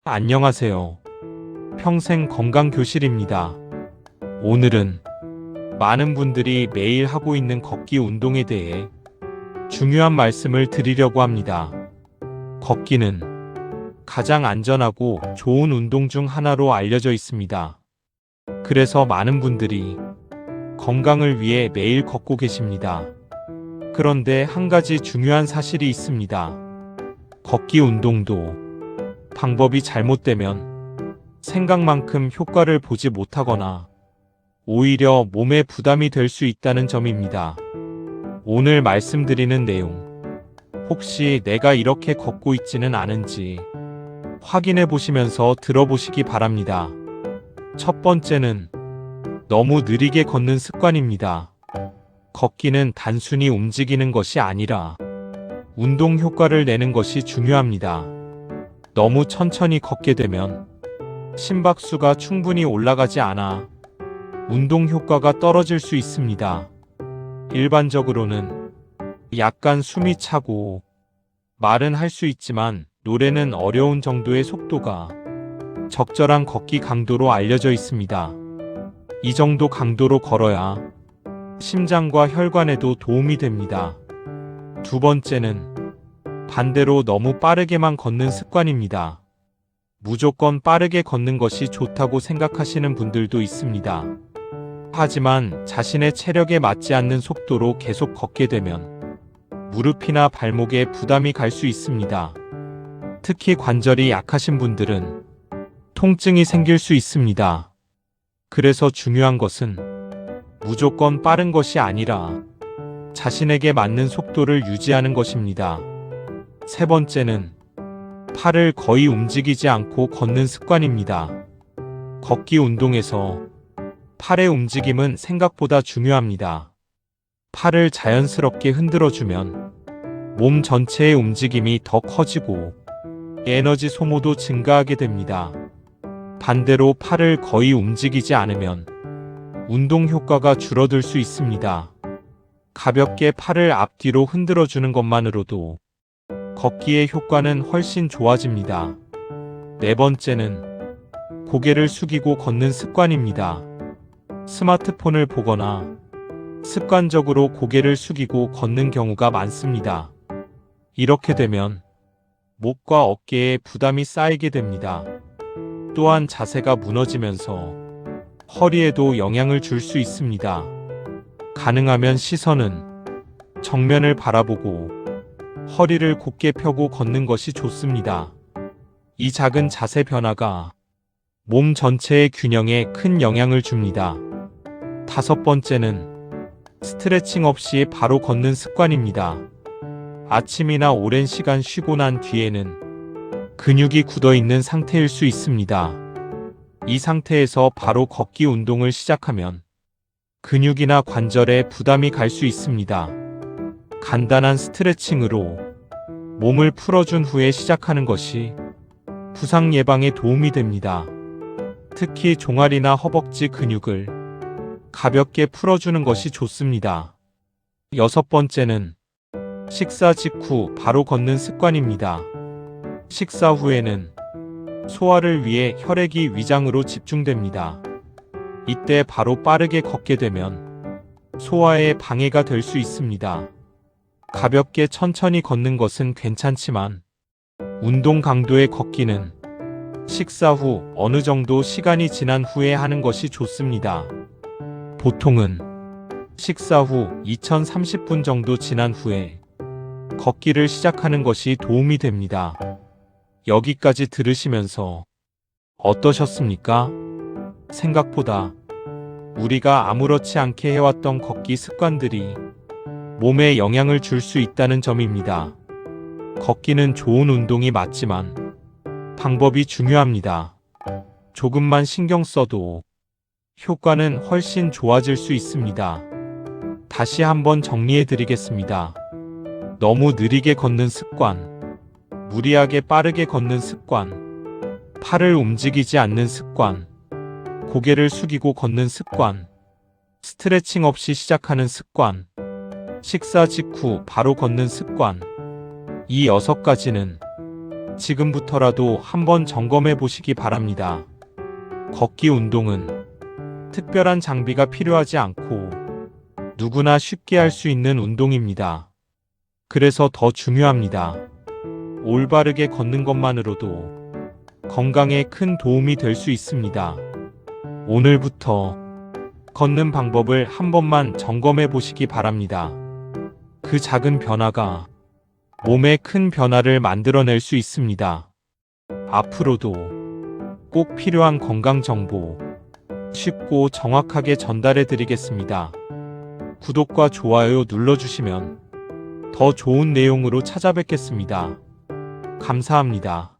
안녕하세요. 평생 건강교실입니다. 오늘은 많은 분들이 매일 하고 있는 걷기 운동에 대해 중요한 말씀을 드리려고 합니다. 걷기는 가장 안전하고 좋은 운동 중 하나로 알려져 있습니다. 그래서 많은 분들이 건강을 위해 매일 걷고 계십니다. 그런데 한 가지 중요한 사실이 있습니다. 걷기 운동도 방법이 잘못되면 생각만큼 효과를 보지 못하거나 오히려 몸에 부담이 될 수 있다는 점입니다. 오늘 말씀드리는 내용, 혹시 내가 이렇게 걷고 있지는 않은지 확인해 보시면서 들어보시기 바랍니다. 첫 번째는 너무 느리게 걷는 습관입니다. 걷기는 단순히 움직이는 것이 아니라 운동 효과를 내는 것이 중요합니다. 너무 천천히 걷게 되면 심박수가 충분히 올라가지 않아 운동 효과가 떨어질 수 있습니다. 일반적으로는 약간 숨이 차고 말은 할 수 있지만 노래는 어려운 정도의 속도가 적절한 걷기 강도로 알려져 있습니다. 이 정도 강도로 걸어야 심장과 혈관에도 도움이 됩니다. 두 번째는 반대로 너무 빠르게만 걷는 습관입니다. 무조건 빠르게 걷는 것이 좋다고 생각하시는 분들도 있습니다. 하지만 자신의 체력에 맞지 않는 속도로 계속 걷게 되면 무릎이나 발목에 부담이 갈 수 있습니다. 특히 관절이 약하신 분들은 통증이 생길 수 있습니다. 그래서 중요한 것은 무조건 빠른 것이 아니라 자신에게 맞는 속도를 유지하는 것입니다. 세 번째는 팔을 거의 움직이지 않고 걷는 습관입니다. 걷기 운동에서 팔의 움직임은 생각보다 중요합니다. 팔을 자연스럽게 흔들어주면 몸 전체의 움직임이 더 커지고 에너지 소모도 증가하게 됩니다. 반대로 팔을 거의 움직이지 않으면 운동 효과가 줄어들 수 있습니다. 가볍게 팔을 앞뒤로 흔들어주는 것만으로도 걷기의 효과는 훨씬 좋아집니다. 네 번째는 고개를 숙이고 걷는 습관입니다. 스마트폰을 보거나 습관적으로 고개를 숙이고 걷는 경우가 많습니다. 이렇게 되면 목과 어깨에 부담이 쌓이게 됩니다. 또한 자세가 무너지면서 허리에도 영향을 줄 수 있습니다. 가능하면 시선은 정면을 바라보고 허리를 곧게 펴고 걷는 것이 좋습니다. 이 작은 자세 변화가 몸 전체의 균형에 큰 영향을 줍니다. 다섯 번째는 스트레칭 없이 바로 걷는 습관입니다. 아침이나 오랜 시간 쉬고 난 뒤에는 근육이 굳어 있는 상태일 수 있습니다. 이 상태에서 바로 걷기 운동을 시작하면 근육이나 관절에 부담이 갈 수 있습니다. 간단한 스트레칭으로 몸을 풀어준 후에 시작하는 것이 부상 예방에 도움이 됩니다. 특히 종아리나 허벅지 근육을 가볍게 풀어주는 것이 좋습니다. 여섯 번째는 식사 직후 바로 걷는 습관입니다. 식사 후에는 소화를 위해 혈액이 위장으로 집중됩니다. 이때 바로 빠르게 걷게 되면 소화에 방해가 될 수 있습니다. 가볍게 천천히 걷는 것은 괜찮지만 운동 강도의 걷기는 식사 후 어느 정도 시간이 지난 후에 하는 것이 좋습니다. 보통은 식사 후 2030분 정도 지난 후에 걷기를 시작하는 것이 도움이 됩니다. 여기까지 들으시면서 어떠셨습니까? 생각보다 우리가 아무렇지 않게 해왔던 걷기 습관들이 몸에 영향을 줄 수 있다는 점입니다. 걷기는 좋은 운동이 맞지만 방법이 중요합니다. 조금만 신경 써도 효과는 훨씬 좋아질 수 있습니다. 다시 한번 정리해 드리겠습니다. 너무 느리게 걷는 습관, 무리하게 빠르게 걷는 습관, 팔을 움직이지 않는 습관, 고개를 숙이고 걷는 습관, 스트레칭 없이 시작하는 습관, 식사 직후 바로 걷는 습관. 이 6가지는 지금부터라도 한번 점검해 보시기 바랍니다. 걷기 운동은 특별한 장비가 필요하지 않고 누구나 쉽게 할 수 있는 운동입니다. 그래서 더 중요합니다. 올바르게 걷는 것만으로도 건강에 큰 도움이 될 수 있습니다. 오늘부터 걷는 방법을 한 번만 점검해 보시기 바랍니다. 그 작은 변화가 몸에 큰 변화를 만들어낼 수 있습니다. 앞으로도 꼭 필요한 건강 정보 쉽고 정확하게 전달해 드리겠습니다. 구독과 좋아요 눌러주시면 더 좋은 내용으로 찾아뵙겠습니다. 감사합니다.